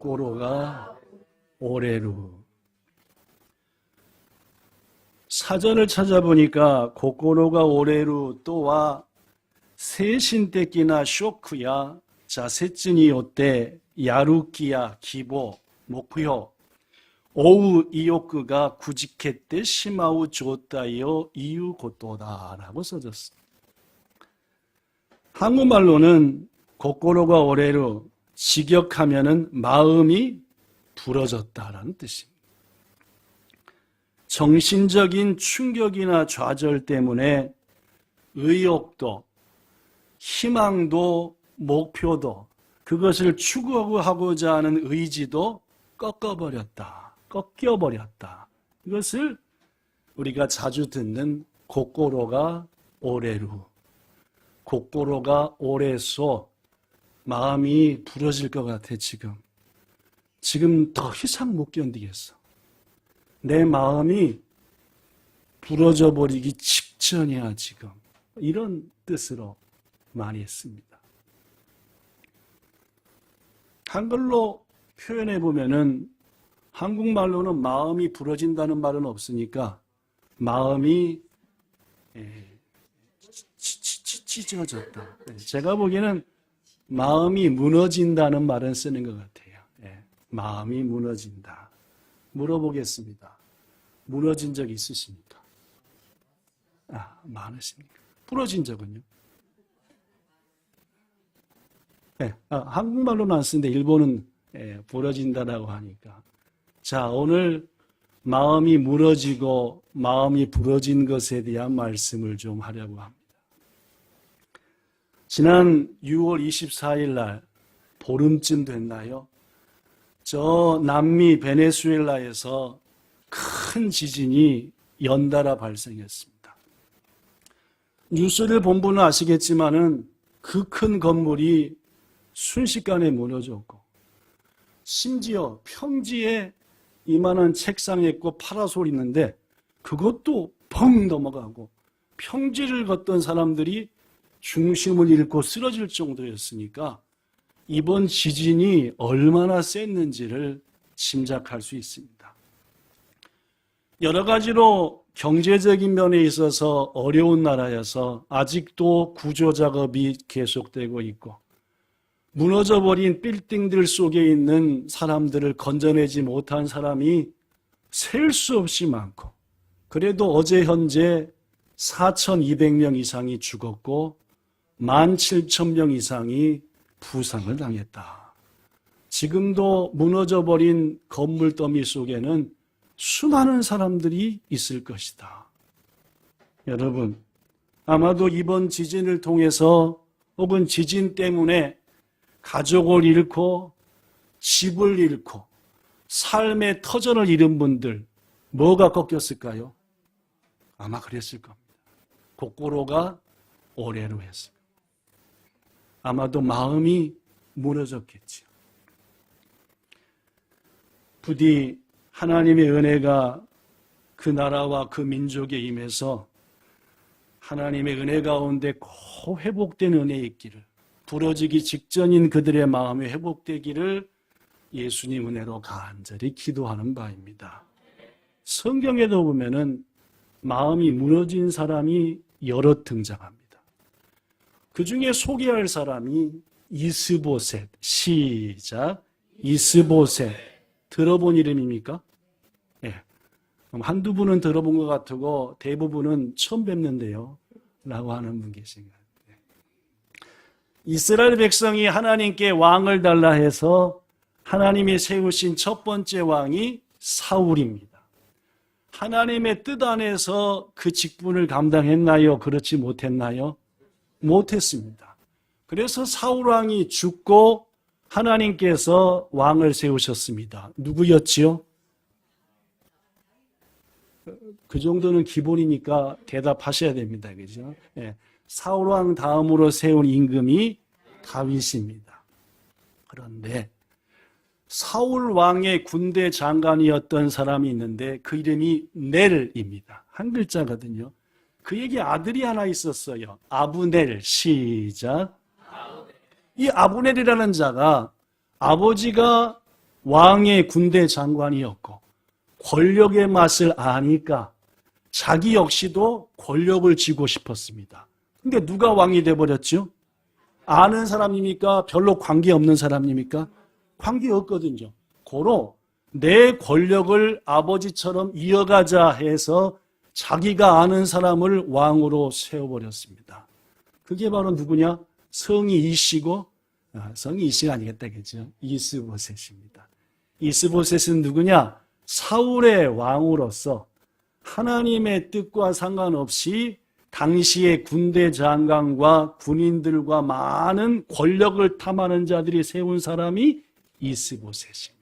고꼬로가 오레루. 사전을 찾아보니까 고꼬로가 오레루 또와 세신떼끼나 쇼크야 자세츠니 요때 야루키야 기보 목표 오우 이요크가 구직했대 시마우 조따요 이유 고토다라고 써졌어. 한국말로는 고꼬로가 오레루 직역하면은 마음이 부러졌다라는 뜻입니다. 정신적인 충격이나 좌절 때문에 의욕도 희망도 목표도 그것을 추구하고자 하는 의지도 꺾여버렸다. 이것을 우리가 자주 듣는 고꼬로가 오레루, 고꼬로가 오레소, 마음이 부러질 것 같아. 지금 더 이상 못 견디겠어. 내 마음이 부러져 버리기 직전이야 지금. 이런 뜻으로 많이 했습니다. 한글로 표현해 보면은 한국말로는 마음이 부러진다는 말은 없으니까 마음이 찢어졌다. 제가 보기에는 마음이 무너진다는 말은 쓰는 것 같아요. 마음이 무너진다. 물어보겠습니다. 무너진 적 있으십니까? 많으십니까? 부러진 적은요? 한국말로는 안 쓰는데 일본은 부러진다라고 하니까. 자, 오늘 마음이 무너지고 마음이 부러진 것에 대한 말씀을 좀 하려고 합니다. 지난 6월 24일 날 보름쯤 됐나요? 저 남미 베네수엘라에서 큰 지진이 연달아 발생했습니다. 뉴스를 본 분은 아시겠지만은 그 큰 건물이 순식간에 무너졌고 심지어 평지에 이만한 책상이 있고 파라솔 있는데 그것도 펑 넘어가고 평지를 걷던 사람들이 중심을 잃고 쓰러질 정도였으니까 이번 지진이 얼마나 셌는지를 짐작할 수 있습니다. 여러 가지로 경제적인 면에 있어서 어려운 나라여서 아직도 구조 작업이 계속되고 있고 무너져버린 빌딩들 속에 있는 사람들을 건져내지 못한 사람이 셀 수 없이 많고 그래도 어제 현재 4,200명 이상이 죽었고 17,000명 이상이 부상을 당했다. 지금도 무너져버린 건물 더미 속에는 수많은 사람들이 있을 것이다. 여러분, 아마도 이번 지진을 통해서 혹은 지진 때문에 가족을 잃고 집을 잃고 삶의 터전을 잃은 분들 뭐가 꺾였을까요? 아마 그랬을 겁니다. 고꼬로가 오레루 했어요. 아마도 마음이 무너졌겠죠. 부디 하나님의 은혜가 그 나라와 그 민족에 임해서 하나님의 은혜 가운데 꼭 회복된 은혜 있기를, 부러지기 직전인 그들의 마음이 회복되기를 예수님 은혜로 간절히 기도하는 바입니다. 성경에도 보면은 마음이 무너진 사람이 여럿 등장합니다. 그 중에 소개할 사람이 이스보셋. 시작. 이스보셋. 들어본 이름입니까? 그럼 한두 분은 들어본 것 같고 대부분은 처음 뵙는데요. 라고 하는 분 계신가요? 이스라엘 백성이 하나님께 왕을 달라 해서 하나님이 세우신 첫 번째 왕이 사울입니다. 하나님의 뜻 안에서 그 직분을 감당했나요? 그렇지 못했나요? 못했습니다. 그래서 사울 왕이 죽고 하나님께서 왕을 세우셨습니다. 누구였지요? 그 정도는 기본이니까 대답하셔야 됩니다. 그죠? 사울 왕 다음으로 세운 임금이 다윗입니다. 그런데 사울 왕의 군대 장관이었던 사람이 있는데 그 이름이 넬입니다. 한 글자거든요. 그에게 아들이 하나 있었어요. 아브넬. 시작. 이 아브넬이라는 자가 아버지가 왕의 군대 장관이었고 권력의 맛을 아니까 자기 역시도 권력을 쥐고 싶었습니다. 근데 누가 왕이 돼버렸죠? 아는 사람입니까? 별로 관계없는 사람입니까? 관계없거든요. 고로 내 권력을 아버지처럼 이어가자 해서 자기가 아는 사람을 왕으로 세워버렸습니다. 그게 바로 누구냐? 성이 이시고, 성이 이시가 아니겠다, 그죠? 이스보셋입니다. 이스보셋은 누구냐? 사울의 왕으로서 하나님의 뜻과 상관없이 당시의 군대 장관과 군인들과 많은 권력을 탐하는 자들이 세운 사람이 이스보셋입니다.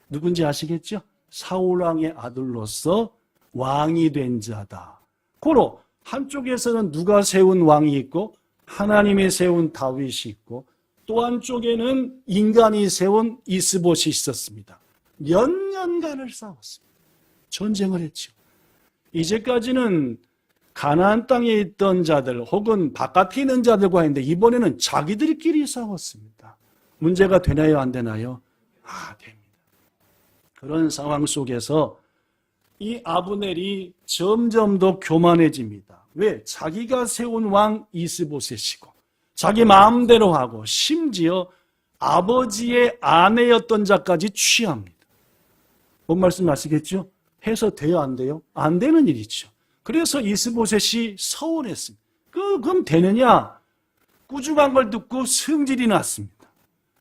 누군지 아시겠죠? 사울왕의 아들로서 왕이 된 자다. 고로 한쪽에서는 누가 세운 왕이 있고 하나님이 세운 다윗이 있고 또 한쪽에는 인간이 세운 이스보셋이 있었습니다. 몇 년간을 싸웠습니다. 전쟁을 했죠. 이제까지는 가나안 땅에 있던 자들 혹은 바깥에 있는 자들과 했는데 이번에는 자기들끼리 싸웠습니다. 문제가 되나요? 안 되나요? 됩니다. 그런 상황 속에서 이 아브넬이 점점 더 교만해집니다. 왜? 자기가 세운 왕 이스보셋이고 자기 마음대로 하고 심지어 아버지의 아내였던 자까지 취합니다. 뭔 말씀 아시겠죠? 해서 돼요? 안 돼요? 안 되는 일이죠. 그래서 이스보셋이 서운했습니다. 그럼 되느냐? 꾸중한 걸 듣고 성질이 났습니다.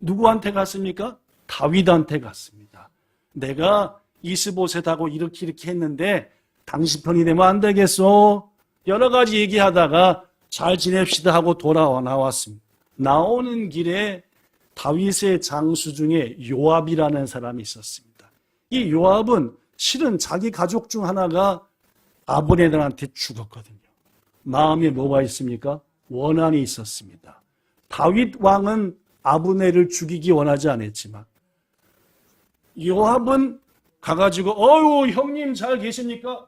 누구한테 갔습니까? 다윗한테 갔습니다. 내가 이스보셋하고 이렇게 했는데 당신 편이 되면 안 되겠어? 여러 가지 얘기하다가 잘 지냅시다 하고 나왔습니다. 나오는 길에 다윗의 장수 중에 요압이라는 사람이 있었습니다. 이 요압은 실은 자기 가족 중 하나가 아브넬한테 죽었거든요. 마음에 뭐가 있습니까? 원한이 있었습니다. 다윗 왕은 아브넬을 죽이기 원하지 않았지만 요압은 가가지고 형님 잘 계십니까?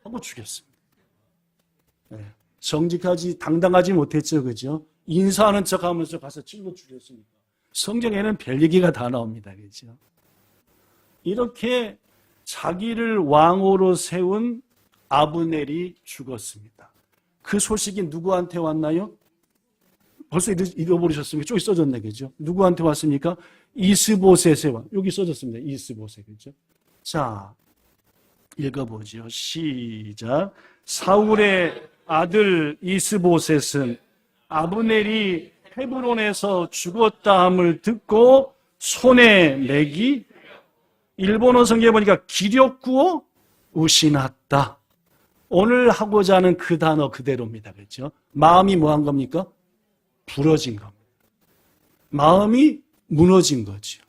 하고 죽였습니다. 정직하지 당당하지 못했죠. 그죠? 인사하는 척하면서 가서 찔러 죽였으니까. 성경에는 별 얘기가 다 나옵니다. 그죠? 이렇게 자기를 왕으로 세운 아브넬이 죽었습니다. 그 소식이 누구한테 왔나요? 벌써 잃어버리셨습니까? 쭉 써졌네, 그죠? 누구한테 왔습니까? 이스보셋에 여기 써졌습니다. 이스보셋, 그죠? 자, 읽어보죠. 시작. 사울의 아들 이스보셋은 아브넬이 헤브론에서 죽었다 함을 듣고 손에 맥이 일본어 성경에 보니까 기력구어 우시났다. 오늘 하고자 하는 그 단어 그대로입니다. 그렇죠? 마음이 뭐한 겁니까? 부러진 겁니다. 마음이 무너진 거죠.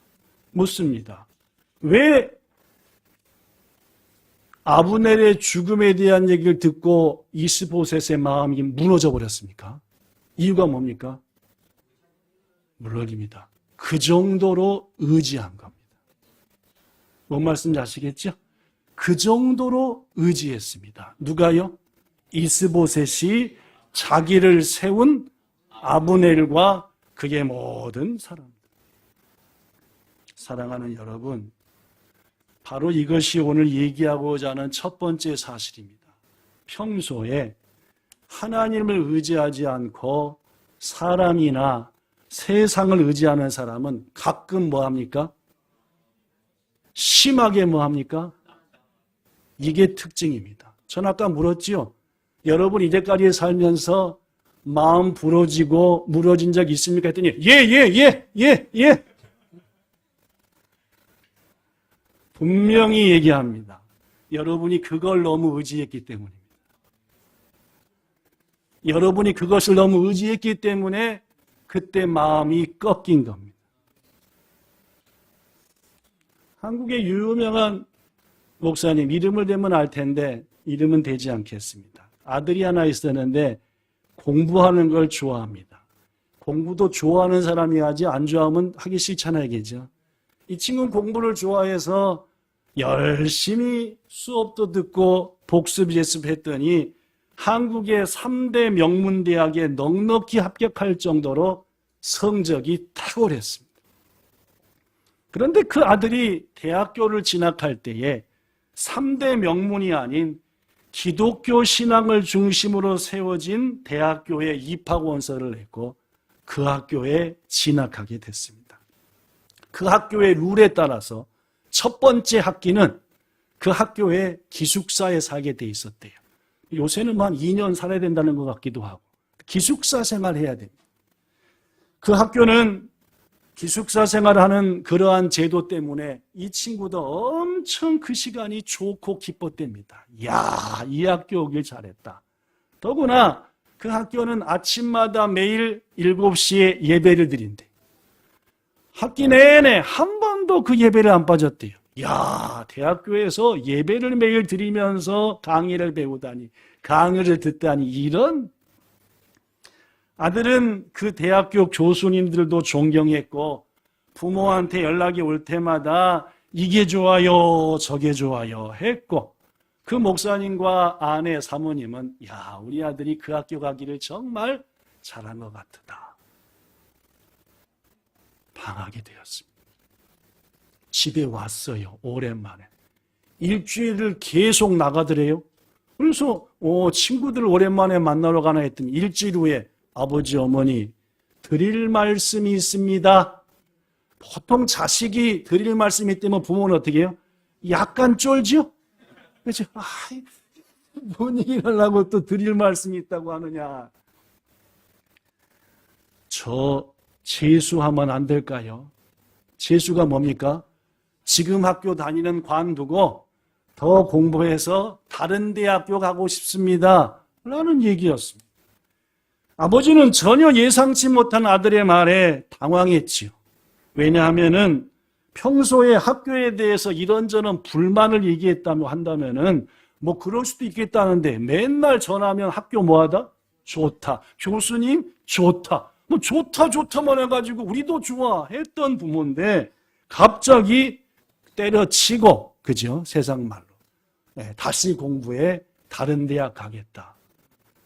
묻습니다. 왜 아브넬의 죽음에 대한 얘기를 듣고 이스보셋의 마음이 무너져 버렸습니까? 이유가 뭡니까? 물론입니다. 그 정도로 의지한 겁니다. 뭔 말씀인지 아시겠죠? 그 정도로 의지했습니다. 누가요? 이스보셋이 자기를 세운 아브넬과 그의 모든 사람들. 사랑하는 여러분, 바로 이것이 오늘 얘기하고자 하는 첫 번째 사실입니다. 평소에 하나님을 의지하지 않고 사람이나 세상을 의지하는 사람은 가끔 뭐합니까? 심하게 뭐합니까? 이게 특징입니다. 전 아까 물었지요. 여러분 이제까지 살면서 마음 부러지고 무너진 적 있습니까? 했더니 예. 분명히 얘기합니다. 여러분이 그걸 너무 의지했기 때문입니다. 여러분이 그것을 너무 의지했기 때문에 그때 마음이 꺾인 겁니다. 한국의 유명한 목사님, 이름을 대면 알 텐데 이름은 되지 않겠습니다. 아들이 하나 있었는데 공부하는 걸 좋아합니다. 공부도 좋아하는 사람이 하지 안 좋아하면 하기 싫잖아요. 그죠? 이 친구는 공부를 좋아해서 열심히 수업도 듣고 복습 예습했더니 한국의 3대 명문대학에 넉넉히 합격할 정도로 성적이 탁월했습니다. 그런데 그 아들이 대학교를 진학할 때에 3대 명문이 아닌 기독교 신앙을 중심으로 세워진 대학교에 입학 원서를 냈고 그 학교에 진학하게 됐습니다. 그 학교의 룰에 따라서 첫 번째 학기는 그 학교의 기숙사에 살게 돼 있었대요. 요새는 한 2년 살아야 된다는 것 같기도 하고 기숙사 생활해야 됩니다. 그 학교는 기숙사 생활하는 그러한 제도 때문에 이 친구도 엄청 그 시간이 좋고 기뻤답니다. 이야, 이 학교 오길 잘했다. 더구나 그 학교는 아침마다 매일 7시에 예배를 드린대. 학기 내내 한 번도 그 예배를 안 빠졌대요. 이야, 대학교에서 예배를 매일 드리면서 강의를 배우다니, 강의를 듣다니, 이런. 아들은 그 대학교 교수님들도 존경했고 부모한테 연락이 올 때마다 이게 좋아요 저게 좋아요 했고 그 목사님과 아내 사모님은 야, 우리 아들이 그 학교 가기를 정말 잘한 것 같다. 방학이 되었습니다. 집에 왔어요. 오랜만에. 일주일을 계속 나가더래요. 그래서 친구들 오랜만에 만나러 가나 했더니 일주일 후에 아버지, 어머니, 드릴 말씀이 있습니다. 보통 자식이 드릴 말씀이 있다면 부모는 어떻게 해요? 약간 쫄지요? 그렇죠? 뭔 얘기를 하려고 또 드릴 말씀이 있다고 하느냐. 저 재수하면 안 될까요? 재수가 뭡니까? 지금 학교 다니는 관두고 더 공부해서 다른 대학교 가고 싶습니다. 라는 얘기였습니다. 아버지는 전혀 예상치 못한 아들의 말에 당황했지요. 왜냐하면은 평소에 학교에 대해서 이런저런 불만을 얘기했다고 한다면은 뭐 그럴 수도 있겠다는데 맨날 전화하면 학교 뭐하다? 좋다. 교수님 좋다. 뭐 좋다만 해가지고 우리도 좋아 했던 부모인데 갑자기 때려치고, 그죠? 세상 말로. 다시 공부해 다른 대학 가겠다.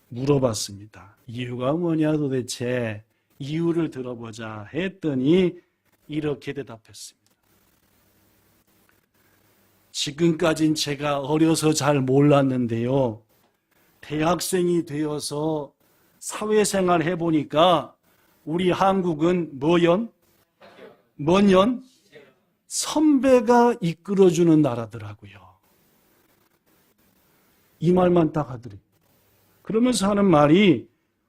물어봤습니다. 이유가 뭐냐 도대체? 이유를 들어보자 했더니 이렇게 대답했습니다. 지금까진 제가 어려서 잘 몰랐는데요. 대학생이 되어서 사회생활 해보니까 우리 한국은 뭔 연? 선배가 이끌어주는 나라더라고요. 이 말만 딱 하더래요. 그러면서 하는 말이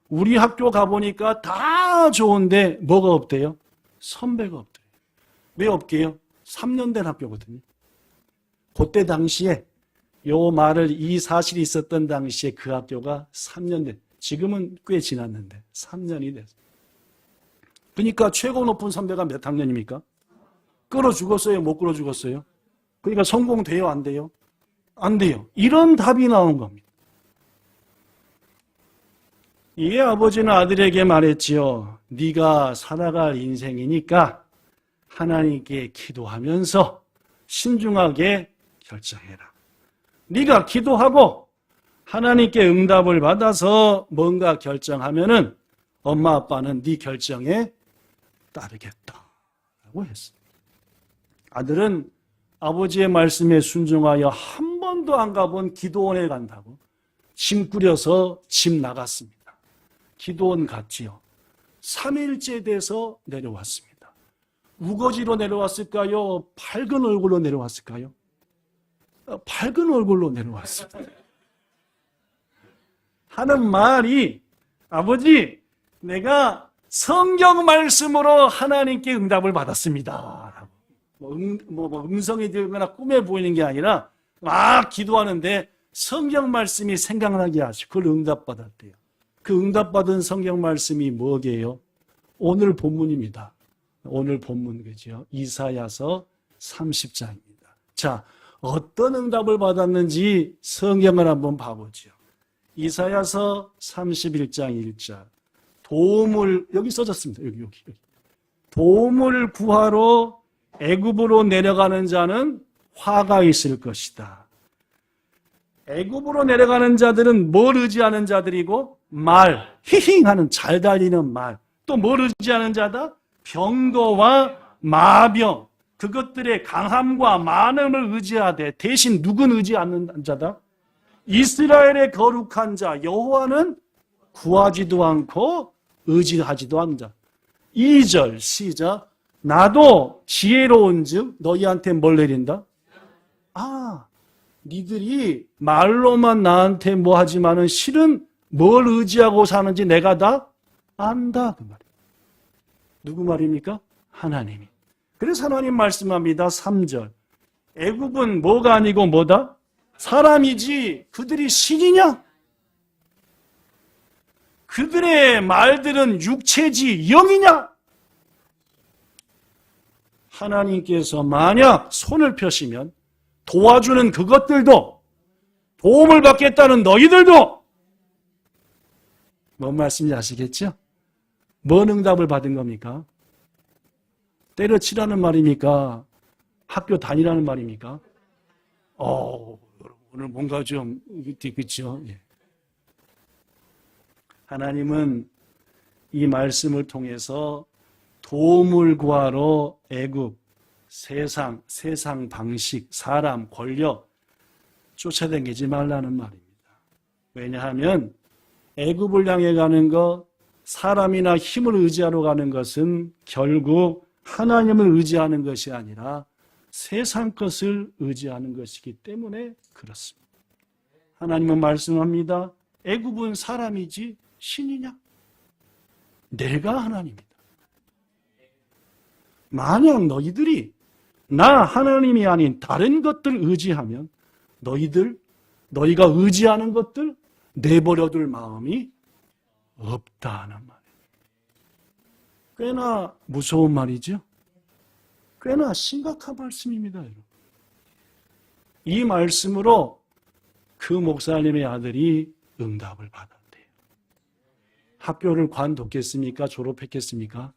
우리 학교 가보니까 다 좋은데 뭐가 없대요? 선배가 없대요. 왜 없게요? 3년 된 학교거든요. 그때 당시에 이 사실이 있었던 당시에 그 학교가 3년 된, 지금은 꽤 지났는데 3년이 됐어요. 그러니까 최고 높은 선배가 몇 학년입니까? 끌어 죽었어요? 못 끌어 죽었어요? 그러니까 성공돼요? 안 돼요? 안 돼요. 이런 답이 나온 겁니다. 이에 아버지는 아들에게 말했지요. 네가 살아갈 인생이니까 하나님께 기도하면서 신중하게 결정해라. 네가 기도하고 하나님께 응답을 받아서 뭔가 결정하면은 엄마 아빠는 네 결정에 따르겠다라고 했습니다. 아들은 아버지의 말씀에 순종하여 한 번도 안 가본 기도원에 간다고 짐 꾸려서 집 나갔습니다. 기도원 갔지요. 3일째 돼서 내려왔습니다. 우거지로 내려왔을까요? 밝은 얼굴로 내려왔을까요? 밝은 얼굴로 내려왔습니다. 하는 말이 아버지, 내가 성경 말씀으로 하나님께 응답을 받았습니다. 음성이 들거나 꿈에 보이는 게 아니라 막 기도하는데 성경 말씀이 생각나게 하시고 그걸 응답받았대요. 그 응답받은 성경 말씀이 뭐게요? 오늘 본문입니다. 오늘 본문, 그죠? 이사야서 30장입니다. 자, 어떤 응답을 받았는지 성경을 한번 봐보죠. 이사야서 31장 1절. 도움을, 여기 써졌습니다. 여기. 도움을 구하러 애굽으로 내려가는 자는 화가 있을 것이다. 애굽으로 내려가는 자들은 뭘 의지하는 자들이고? 말, 히힝하는 잘 달리는 말. 또 뭘 의지하는 자다? 병거와 마병. 그것들의 강함과 많음을 의지하되 대신 누군 의지 않는 자다? 이스라엘의 거룩한 자 여호와는 구하지도 않고 의지하지도 않는 자. 2절 시작. 나도 지혜로운 즉 너희한테 뭘 내린다? 니들이 말로만 나한테 뭐 하지만은 실은 뭘 의지하고 사는지 내가 다 안다. 그 말이에요. 누구 말입니까? 하나님이. 그래서 하나님 말씀합니다. 3절. 애굽은 뭐가 아니고 뭐다? 사람이지 그들이 신이냐? 그들의 말들은 육체지 영이냐? 하나님께서 만약 손을 펴시면 도와주는 그것들도 도움을 받겠다는 너희들도 뭔 말씀인지 아시겠죠? 뭔 응답을 받은 겁니까? 때려치라는 말입니까? 학교 다니라는 말입니까? 오늘 뭔가 좀 그렇죠? 예. 하나님은 이 말씀을 통해서 도움을 구하러 애굽, 세상 방식, 사람, 권력 쫓아다니지 말라는 말입니다. 왜냐하면 애굽을 향해 가는 것, 사람이나 힘을 의지하러 가는 것은 결국 하나님을 의지하는 것이 아니라 세상 것을 의지하는 것이기 때문에 그렇습니다. 하나님은 말씀합니다. 애굽은 사람이지 신이냐? 내가 하나님이다. 만약 너희들이 나 하나님이 아닌 다른 것들 의지하면 너희가 의지하는 것들 내버려둘 마음이 없다는 말이에요. 꽤나 무서운 말이죠. 꽤나 심각한 말씀입니다. 여러분. 이 말씀으로 그 목사님의 아들이 응답을 받았대요. 학교를 관뒀겠습니까? 졸업했겠습니까?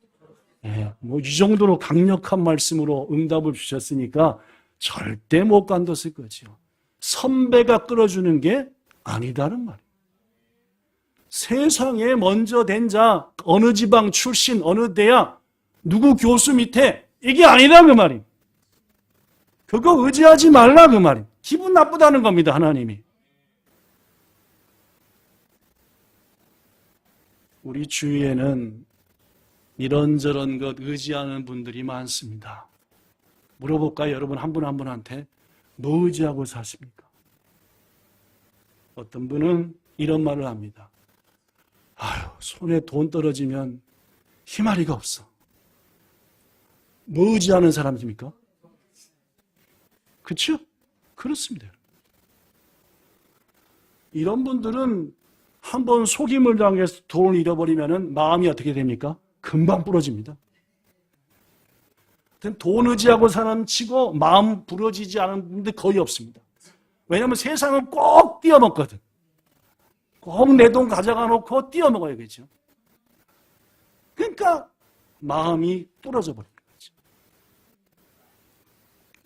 네, 이 정도로 강력한 말씀으로 응답을 주셨으니까 절대 못 관뒀을 거죠. 선배가 끌어주는 게 아니다는 말이에요. 세상에 먼저 된 자, 어느 지방 출신, 어느 대학, 누구 교수 밑에 이게 아니다 그 말이에요. 그거 의지하지 말라 그 말이에요. 기분 나쁘다는 겁니다. 하나님이. 우리 주위에는 이런저런 것 의지하는 분들이 많습니다. 물어볼까요? 여러분 한 분 한 분한테 뭐 의지하고 사십니까? 어떤 분은 이런 말을 합니다. 손에 돈 떨어지면 희마리가 없어. 뭐 의지하는 사람입니까? 그렇죠? 그렇습니다. 이런 분들은 한번 속임을 당해서 돈을 잃어버리면 마음이 어떻게 됩니까? 금방 부러집니다. 돈 의지하고 사람 치고 마음 부러지지 않은 분들 거의 없습니다. 왜냐하면 세상은 꼭 띄어먹거든. 꼭 내 돈 가져가 놓고 띄어먹어야겠죠. 그러니까 마음이 부러져 버린 거죠.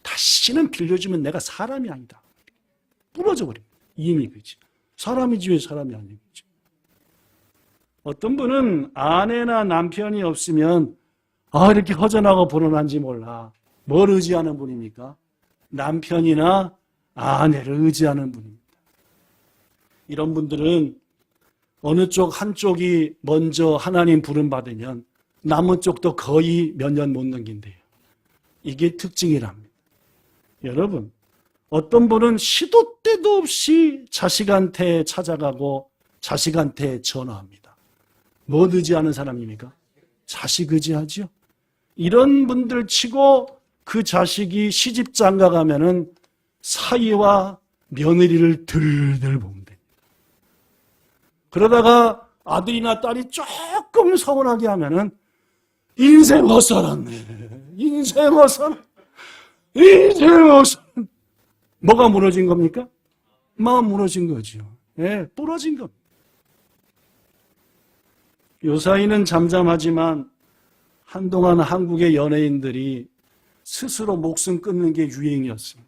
다시는 빌려주면 내가 사람이 아니다. 부러져 버린 거예요. 이미 그죠. 사람이지 왜 사람이 아니겠죠. 어떤 분은 아내나 남편이 없으면 이렇게 허전하고 불안한지 몰라. 뭘 의지하는 분입니까? 남편이나 아내를 의지하는 분입니다. 이런 분들은 어느 쪽 한쪽이 먼저 하나님 부름 받으면 남은 쪽도 거의 몇 년 못 넘긴대요. 이게 특징이랍니다. 여러분, 어떤 분은 시도 때도 없이 자식한테 찾아가고 자식한테 전화합니다. 뭐 의지하는 사람입니까? 자식 의지하죠. 이런 분들 치고 그 자식이 시집 장가 가면은 사위와 며느리를 들들 보면 됩니다. 그러다가 아들이나 딸이 조금 서운하게 하면은 인생 헛살았네. 인생 헛살. 뭐가 무너진 겁니까? 마음 무너진 거죠. 예, 부러진 겁니다. 요사이는 잠잠하지만 한동안 한국의 연예인들이 스스로 목숨 끊는 게 유행이었습니다.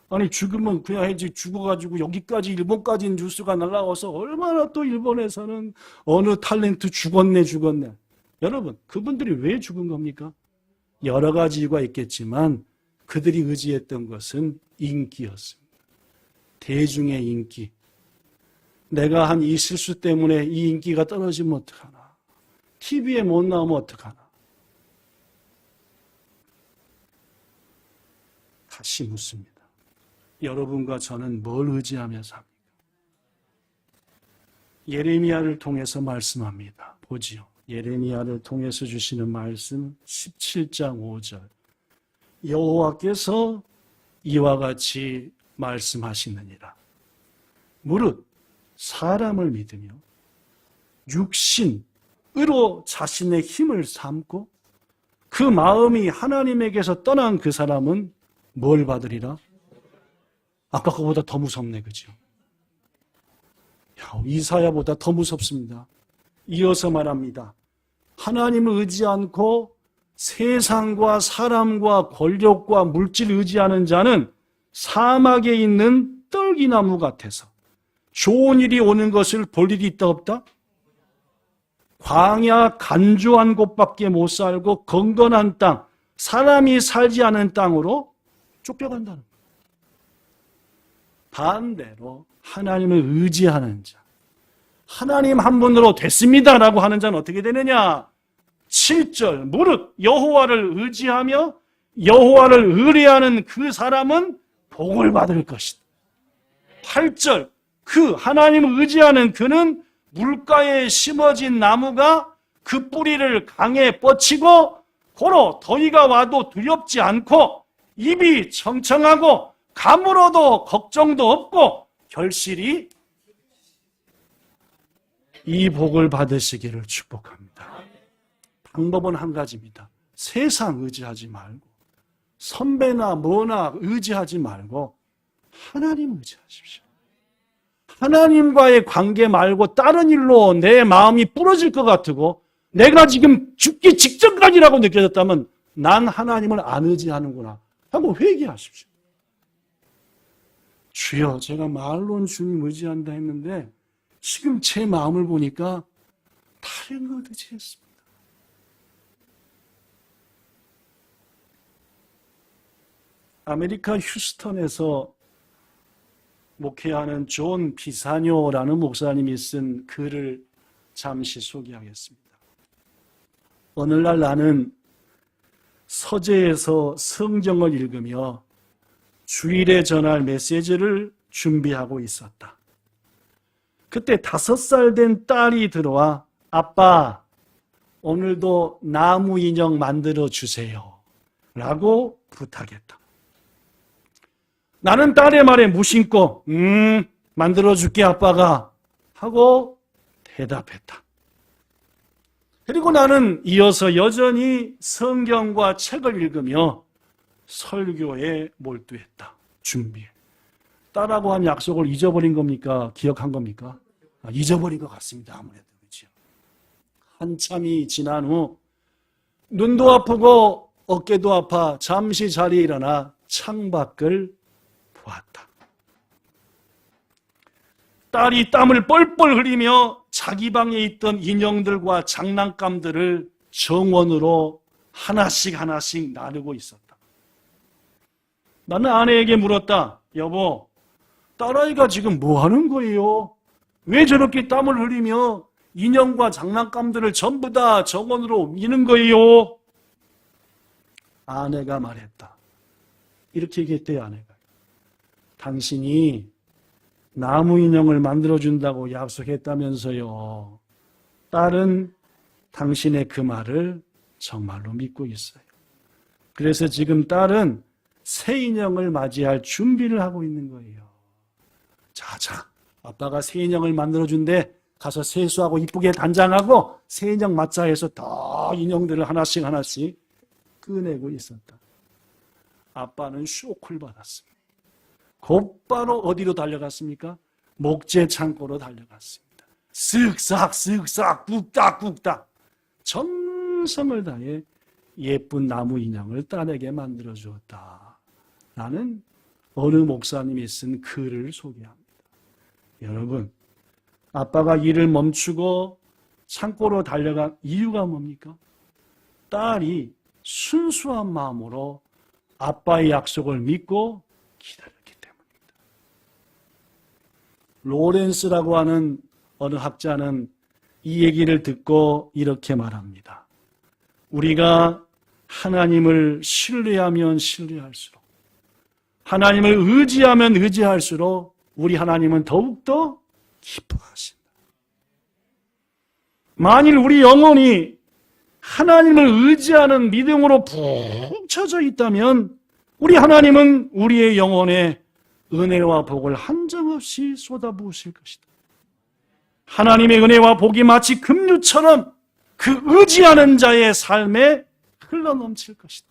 아니 죽으면 그냥 해지 죽어가지고 여기까지 일본까지 뉴스가 날라와서 얼마나 또 일본에서는 어느 탤런트 죽었네. 여러분 그분들이 왜 죽은 겁니까? 여러 가지 이유가 있겠지만 그들이 의지했던 것은 인기였습니다. 대중의 인기. 내가 한 이 실수 때문에 이 인기가 떨어지면 어떡하나. TV에 못 나오면 어떡하나. 다시 묻습니다. 여러분과 저는 뭘 의지하며 삽니까? 예레미야를 통해서 말씀합니다. 보지요. 예레미야를 통해서 주시는 말씀 17장 5절. 여호와께서 이와 같이 말씀하시느니라. 무릇 사람을 믿으며 육신으로 자신의 힘을 삼고 그 마음이 하나님에게서 떠난 그 사람은 뭘 받으리라? 아까 그거보다 더 무섭네, 그죠? 이사야보다 더 무섭습니다. 이어서 말합니다. 하나님을 의지 않고 세상과 사람과 권력과 물질을 의지하는 자는 사막에 있는 떨기나무 같아서 좋은 일이 오는 것을 볼 일이 있다 없다? 광야 간조한 곳밖에 못 살고 건건한 땅, 사람이 살지 않은 땅으로 쫓겨간다는 거예요. 반대로 하나님을 의지하는 자, 하나님 한 분으로 됐습니다라고 하는 자는 어떻게 되느냐? 7절 무릇 여호와를 의지하며 여호와를 의뢰하는 그 사람은 복을 받을 것이다. 8절 그 하나님을 의지하는 그는 물가에 심어진 나무가 그 뿌리를 강에 뻗치고 고로 더위가 와도 두렵지 않고 입이 청청하고 가물어도 걱정도 없고 결실이 이 복을 받으시기를 축복합니다. 방법은 한 가지입니다. 세상 의지하지 말고 선배나 뭐나 의지하지 말고 하나님 의지하십시오. 하나님과의 관계 말고 다른 일로 내 마음이 부러질 것 같고 내가 지금 죽기 직전까지라고 느껴졌다면 난 하나님을 안 의지하는구나 하고 회개하십시오. 주여, 제가 말로는 주님 의지한다 했는데 지금 제 마음을 보니까 다른 걸 의지했습니다. 아메리카 휴스턴에서 목회하는 존 비사뇨라는 목사님이 쓴 글을 잠시 소개하겠습니다. 어느 날 나는 서재에서 성경을 읽으며 주일에 전할 메시지를 준비하고 있었다. 그때 5살 된 딸이 들어와 아빠, 오늘도 나무 인형 만들어 주세요 라고 부탁했다. 나는 딸의 말에 무심코 만들어줄게 아빠가 하고 대답했다. 그리고 나는 이어서 여전히 성경과 책을 읽으며 설교에 몰두했다. 준비해. 딸하고 한 약속을 잊어버린 겁니까? 기억한 겁니까? 잊어버린 것 같습니다. 아무래도 그렇죠. 한참이 지난 후 눈도 아프고 어깨도 아파 잠시 자리에 일어나 창밖을 보았다. 딸이 땀을 뻘뻘 흘리며 자기 방에 있던 인형들과 장난감들을 정원으로 하나씩 하나씩 나누고 있었다. 나는 아내에게 물었다. 여보, 딸아이가 지금 뭐 하는 거예요? 왜 저렇게 땀을 흘리며 인형과 장난감들을 전부 다 정원으로 미는 거예요? 아내가 말했다. 이렇게 얘기했대요, 아내가. 당신이 나무 인형을 만들어준다고 약속했다면서요. 딸은 당신의 그 말을 정말로 믿고 있어요. 그래서 지금 딸은 새 인형을 맞이할 준비를 하고 있는 거예요. 자, 아빠가 새 인형을 만들어준대. 가서 세수하고 이쁘게 단장하고 새 인형 맞자 해서 더 인형들을 하나씩 하나씩 꺼내고 있었다. 아빠는 쇼크를 받았습니다. 곧바로 어디로 달려갔습니까? 목재 창고로 달려갔습니다. 쓱싹 꾹닥 정성을 다해 예쁜 나무 인형을 딸에게 만들어 주었다. 라는 어느 목사님이 쓴 글을 소개합니다. 여러분, 아빠가 일을 멈추고 창고로 달려간 이유가 뭡니까? 딸이 순수한 마음으로 아빠의 약속을 믿고 기다렸기 때문입니다. 로렌스라고 하는 어느 학자는 이 얘기를 듣고 이렇게 말합니다. 우리가 하나님을 신뢰하면 신뢰할수록, 하나님을 의지하면 의지할수록 우리 하나님은 더욱더 기뻐하신다. 만일 우리 영혼이 하나님을 의지하는 믿음으로 푹 쳐져 있다면 우리 하나님은 우리의 영혼에 은혜와 복을 한정없이 쏟아부으실 것이다. 하나님의 은혜와 복이 마치 급류처럼 그 의지하는 자의 삶에 흘러넘칠 것이다.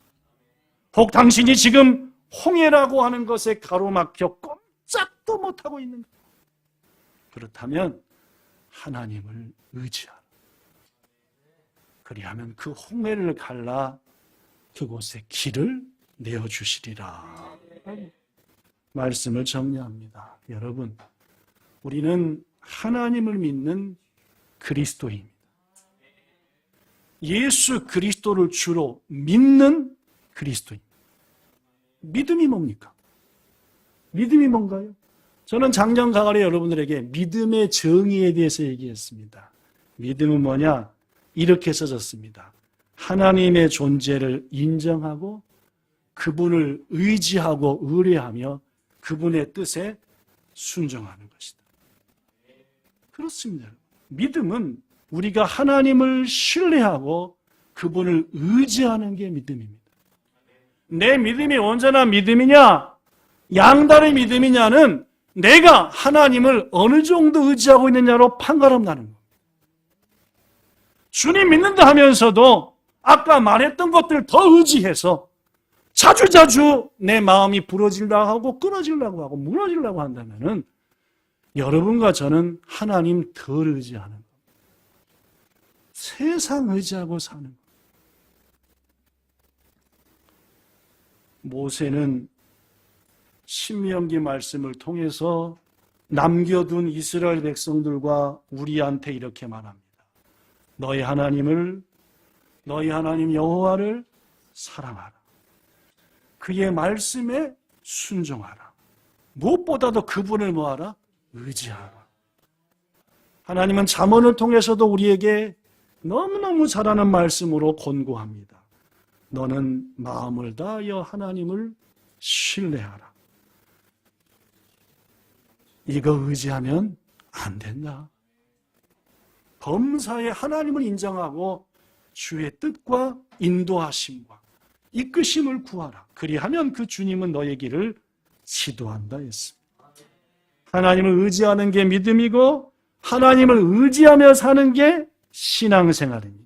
혹 당신이 지금 홍해라고 하는 것에 가로막혀 꼼짝도 못하고 있는 것. 그렇다면 하나님을 의지하라. 그리하면 그 홍해를 갈라 그곳에 길을 내어주시리라. 말씀을 정리합니다. 여러분, 우리는 하나님을 믿는 그리스도입니다. 예수 그리스도를 주로 믿는 그리스도입니다. 믿음이 뭡니까? 믿음이 뭔가요? 저는 작년 가을에 여러분들에게 믿음의 정의에 대해서 얘기했습니다. 믿음은 뭐냐? 이렇게 써졌습니다. 하나님의 존재를 인정하고 그분을 의지하고 의뢰하며 그분의 뜻에 순종하는 것이다. 그렇습니다. 믿음은 우리가 하나님을 신뢰하고 그분을 의지하는 게 믿음입니다. 내 믿음이 온전한 믿음이냐, 양다른 믿음이냐는 내가 하나님을 어느 정도 의지하고 있느냐로 판가름 나는 겁니다. 주님 믿는다 하면서도 아까 말했던 것들 더 의지해서 자주자주 내 마음이 부러지려고 하고 끊어지려고 하고 무너지려고 한다면은 여러분과 저는 하나님 덜 의지하는 겁니다. 세상 의지하고 사는 겁니다. 모세는 신명기 말씀을 통해서 남겨둔 이스라엘 백성들과 우리한테 이렇게 말합니다. 너희 하나님 여호와를 사랑하라. 그의 말씀에 순종하라. 무엇보다도 그분을 뭐하라? 의지하라. 하나님은 잠언을 통해서도 우리에게 너무너무 잘하는 말씀으로 권고합니다. 너는 마음을 다하여 하나님을 신뢰하라. 이거 의지하면 안 된다. 범사에 하나님을 인정하고 주의 뜻과 인도하심과 이끄심을 구하라. 그리하면 그 주님은 너의 길을 지도한다 했습니다. 하나님을 의지하는 게 믿음이고 하나님을 의지하며 사는 게 신앙생활입니다.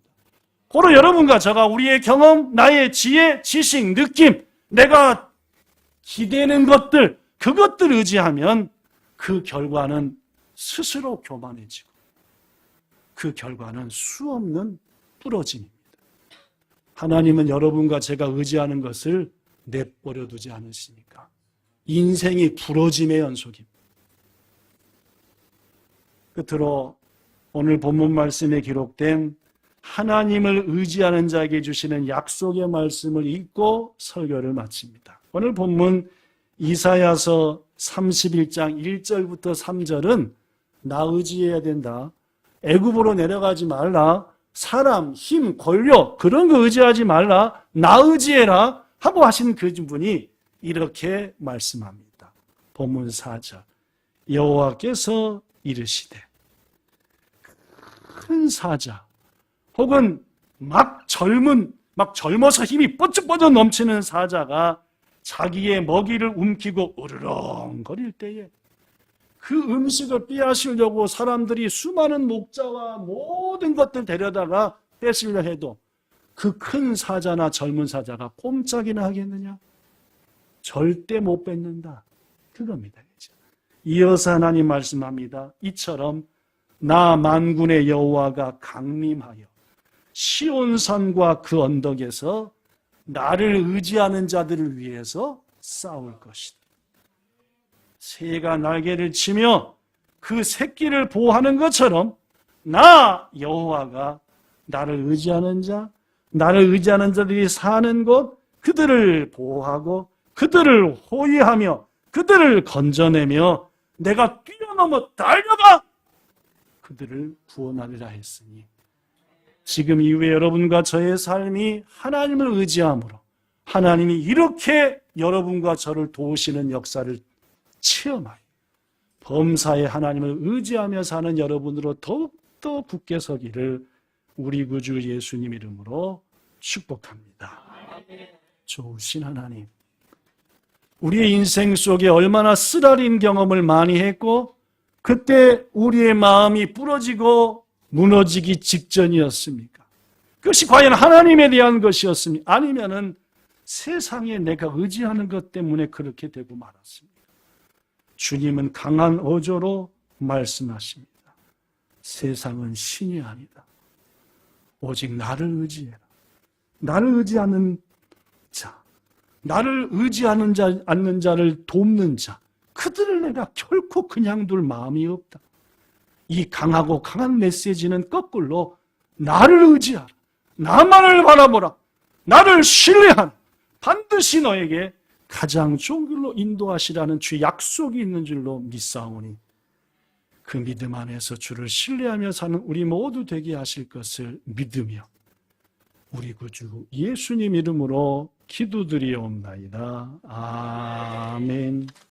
고로 여러분과 저가 우리의 경험, 나의 지혜, 지식, 느낌, 내가 기대는 것들, 그것들 의지하면 그 결과는 스스로 교만해지고 그 결과는 수없는 부러짐입니다. 하나님은 여러분과 제가 의지하는 것을 내버려 두지 않으시니까 인생이 부러짐의 연속입니다. 끝으로 오늘 본문 말씀에 기록된 하나님을 의지하는 자에게 주시는 약속의 말씀을 읽고 설교를 마칩니다. 오늘 본문 이사야서 31장 1절부터 3절은 나 의지해야 된다. 애굽으로 내려가지 말라. 사람, 힘, 권력 그런 거 의지하지 말라. 나 의지해라 하고 하신 그분이 이렇게 말씀합니다. 본문 4절 여호와께서 이르시되 큰 사자 혹은 막 젊어서 힘이 뻗쩍뻗쩍 넘치는 사자가 자기의 먹이를 움키고 으르렁거릴 때에 그 음식을 빼앗으려고 사람들이 수많은 목자와 모든 것들 데려다가 뺏으려 해도 그 큰 사자나 젊은 사자가 꼼짝이나 하겠느냐? 절대 못 뺏는다. 그겁니다. 이어서 하나님 말씀합니다. 이처럼 나 만군의 여호와가 강림하여 시온산과 그 언덕에서 나를 의지하는 자들을 위해서 싸울 것이다. 새가 날개를 치며 그 새끼를 보호하는 것처럼 나 여호와가 나를 의지하는 자, 나를 의지하는 자들이 사는 곳, 그들을 보호하고 그들을 호위하며 그들을 건져내며 내가 뛰어넘어 달려가 그들을 구원하리라 했으니, 지금 이후에 여러분과 저의 삶이 하나님을 의지함으로 하나님이 이렇게 여러분과 저를 도우시는 역사를 체험하여 범사에 하나님을 의지하며 사는 여러분으로 더욱더 굳게 서기를 우리 구주 예수님 이름으로 축복합니다. 좋으신 하나님, 우리의 인생 속에 얼마나 쓰라린 경험을 많이 했고 그때 우리의 마음이 부러지고 무너지기 직전이었습니까? 그것이 과연 하나님에 대한 것이었습니까? 아니면은 세상에 내가 의지하는 것 때문에 그렇게 되고 말았습니다. 주님은 강한 어조로 말씀하십니다. 세상은 신이 아니다. 오직 나를 의지해라. 나를 의지하는 자, 나를 의지하는 자, 않는 자를 돕는 자, 그들을 내가 결코 그냥 둘 마음이 없다. 이 강하고 강한 메시지는 거꾸로 나를 의지하라. 나만을 바라보라. 나를 신뢰하라. 반드시 너에게 가장 좋은 길로 인도하시라는 주의 약속이 있는 줄로 믿사오니 그 믿음 안에서 주를 신뢰하며 사는 우리 모두 되게 하실 것을 믿으며 우리 구주 예수님 이름으로 기도드리옵나이다. 아멘.